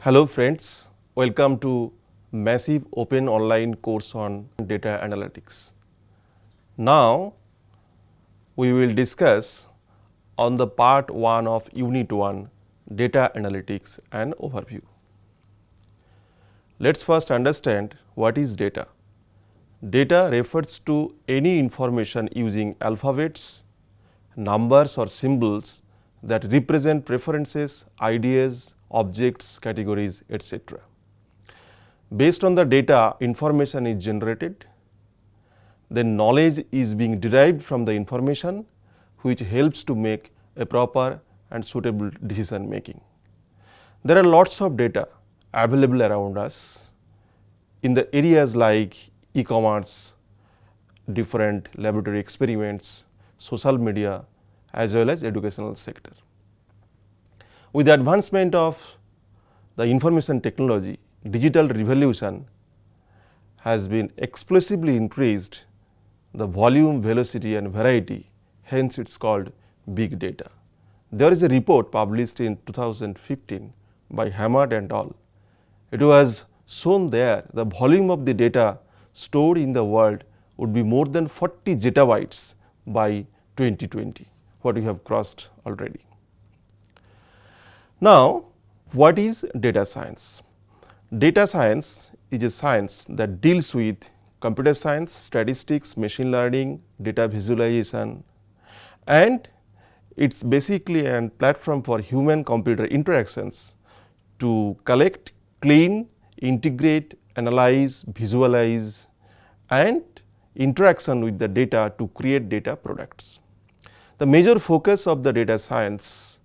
Hello friends, welcome to massive open online course on data analytics. Now we will discuss on the part 1 of Unit 1 data analytics and overview. Let's first understand what is data. Data refers to any information using alphabets, numbers or symbols that represent preferences, ideas, objects, categories, etc. Based on the data, information is generated, then knowledge is being derived from the information, which helps to make a proper and suitable decision making. There are lots of data available around us in the areas like e-commerce, different laboratory experiments, social media, as well as educational sector. With the advancement of the information technology, digital revolution has been explosively increased the volume, velocity and variety, hence it is called big data. There is a report published in 2015 by Hamad and al. It was shown there the volume of the data stored in the world would be more than 40 zettabytes by 2020, what we have crossed already. Now, what is data science? Data science is a science that deals with computer science, statistics, machine learning, data visualization, and it is basically a platform for human computer interactions to collect, clean, integrate, analyze, visualize and interaction with the data to create data products. The major focus of the data science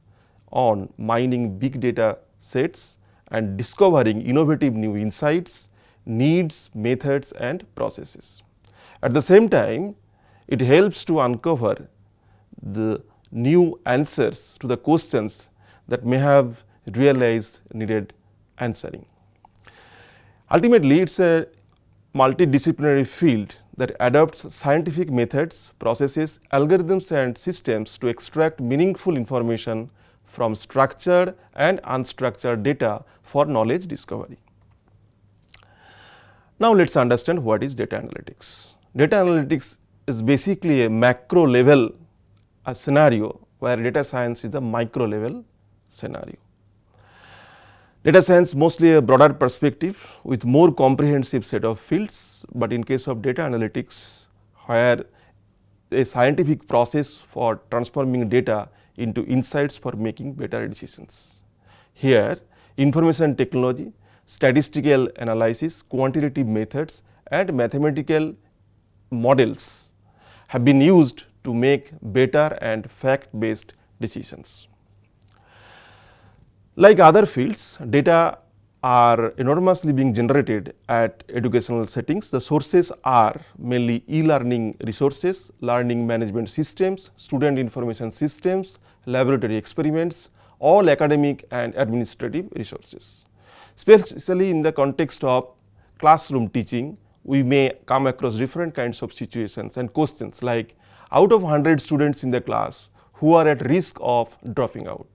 on mining big data sets and discovering innovative new insights, needs, methods and processes. At the same time, it helps to uncover the new answers to the questions that may have realized needed answering. Ultimately, it is a multidisciplinary field that adopts scientific methods, processes, algorithms and systems to extract meaningful information from structured and unstructured data for knowledge discovery. Now, let us understand what is data analytics. Data analytics is basically a macro level scenario, where data science is the micro level scenario. Data science mostly a broader perspective with more comprehensive set of fields, but in case of data analytics, where a scientific process for transforming data into insights for making better decisions. Here, information technology, statistical analysis, quantitative methods and mathematical models have been used to make better and fact-based decisions. Like other fields, data are enormously being generated at educational settings. The sources are mainly e-learning resources, learning management systems, student information systems, laboratory experiments, all academic and administrative resources. Especially in the context of classroom teaching, we may come across different kinds of situations and questions like, out of 100 students in the class, who are at risk of dropping out?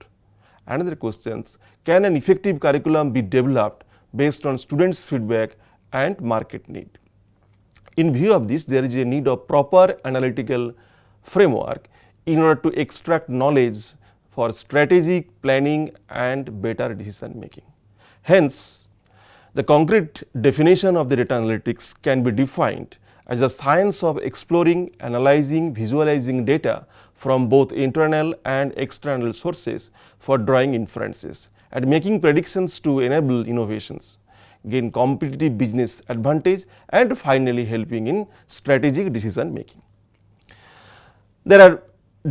Another questions, can an effective curriculum be developed based on students' feedback and market need? In view of this, there is a need of proper analytical framework in order to extract knowledge for strategic planning and better decision making. Hence, the concrete definition of the data analytics can be defined as the science of exploring, analyzing, visualizing data from both internal and external sources for drawing inferences and making predictions to enable innovations, gain competitive business advantage and finally helping in strategic decision making. There are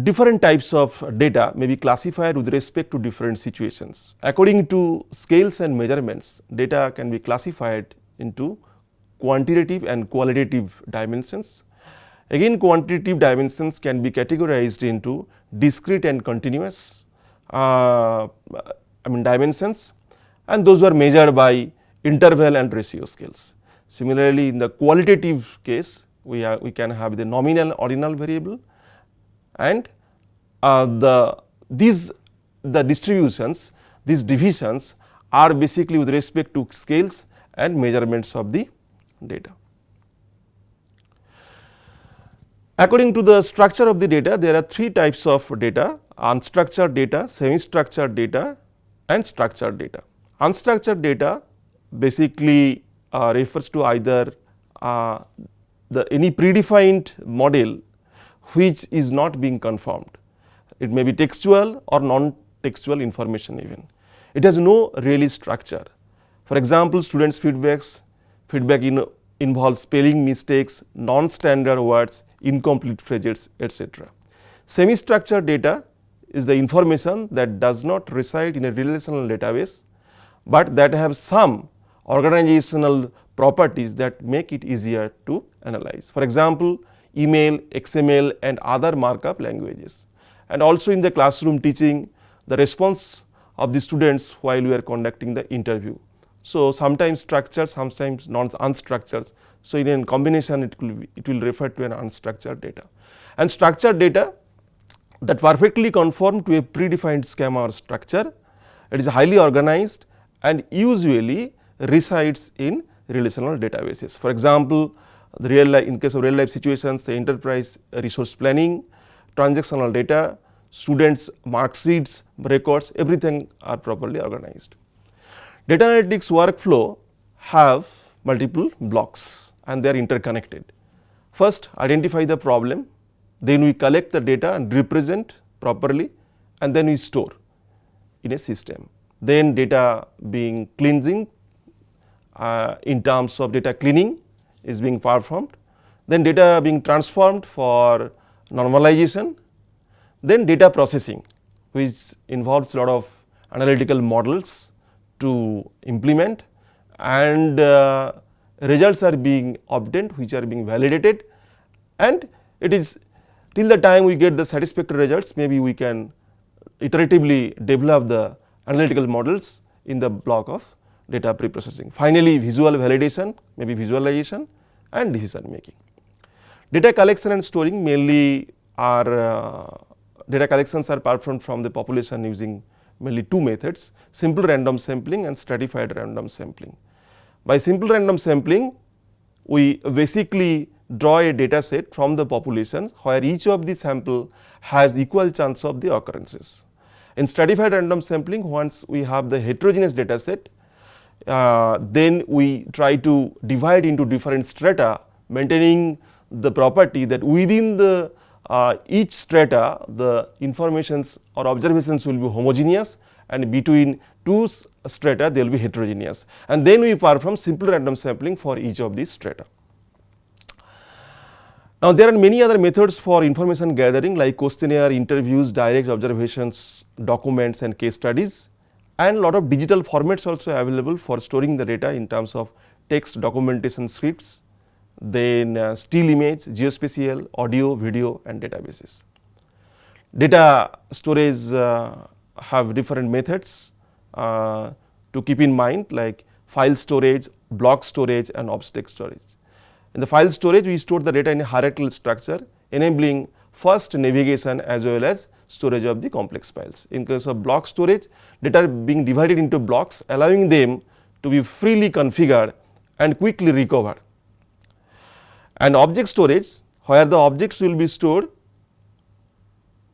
different types of data may be classified with respect to different situations. According to scales and measurements, data can be classified into quantitative and qualitative dimensions. Again, quantitative dimensions can be categorized into discrete and continuous dimensions, and those were measured by interval and ratio scales. Similarly, in the qualitative case, we can have the nominal ordinal variable and the distributions, these divisions are basically with respect to scales and measurements of the data. According to the structure of the data, there are three types of data: unstructured data, semi-structured data and structured data. Unstructured data basically refers to either any predefined model which is not being confirmed. It may be textual or non-textual information even. It has no really structure. For example, students' feedback involves spelling mistakes, non-standard words, incomplete phrases, etc. Semi-structured data is the information that does not reside in a relational database, but that have some organizational properties that make it easier to analyze. For example, email, XML and other markup languages. And also in the classroom teaching, the response of the students while we are conducting the interview. So, sometimes structured, sometimes unstructured. So, in a combination it will refer to an unstructured data. And structured data that perfectly conform to a predefined schema or structure. It is highly organized and usually resides in relational databases. For example, in case of real life situations, the enterprise resource planning, transactional data, students' mark sheets, records, everything are properly organized. Data analytics workflow have multiple blocks and they are interconnected. First, identify the problem, then we collect the data and represent properly, and then we store in a system. Then data being cleansing in terms of data cleaning is being performed, then data being transformed for normalization, then data processing, which involves a lot of analytical models to implement, and results are being obtained which are being validated, and it is till the time we get the satisfactory results, maybe we can iteratively develop the analytical models in the block of data preprocessing. Finally, visual validation, maybe visualization and decision making. Data collection and storing mainly are data collections are performed from the population using mainly two methods: simple random sampling and stratified random sampling. By simple random sampling, we basically draw a data set from the population where each of the sample has equal chance of the occurrences. In stratified random sampling, once we have the heterogeneous data set, then we try to divide into different strata, maintaining the property that within the each strata the informations or observations will be homogeneous, and between two strata they will be heterogeneous, and then we perform simple random sampling for each of these strata. Now, there are many other methods for information gathering like questionnaire, interviews, direct observations, documents and case studies, and lot of digital formats also available for storing the data in terms of text, documentation, scripts, then still image, geospatial, audio, video and databases. Data storage have different methods to keep in mind, like file storage, block storage and object storage. In the file storage, we store the data in a hierarchical structure, enabling first navigation as well as storage of the complex files. In case of block storage, data being divided into blocks, allowing them to be freely configured and quickly recovered. And object storage, where the objects will be stored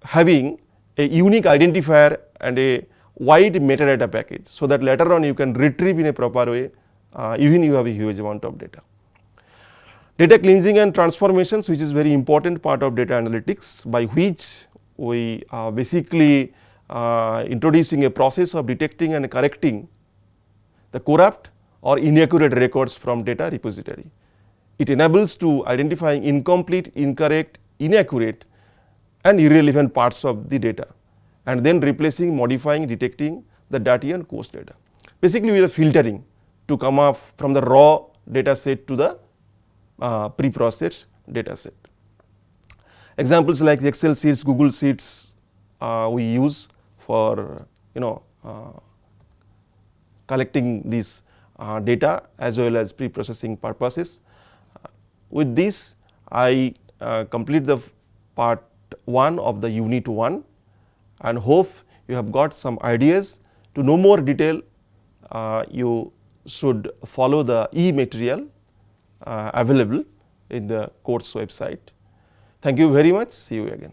having a unique identifier and a wide metadata package, so that later on you can retrieve in a proper way even you have a huge amount of data. Data cleansing and transformations, which is very important part of data analytics, by which we are basically introducing a process of detecting and correcting the corrupt or inaccurate records from data repository. It enables to identifying incomplete, incorrect, inaccurate and irrelevant parts of the data, and then replacing, modifying, detecting the dirty and coarse data. Basically, we are filtering to come up from the raw data set to the pre-processed data set. Examples like Excel sheets, Google sheets we use for collecting this data as well as pre-processing purposes. With this, I complete the part 1 of the unit 1 and hope you have got some ideas to know more detail you should follow the e-material available in the course website. Thank you very much. See you again.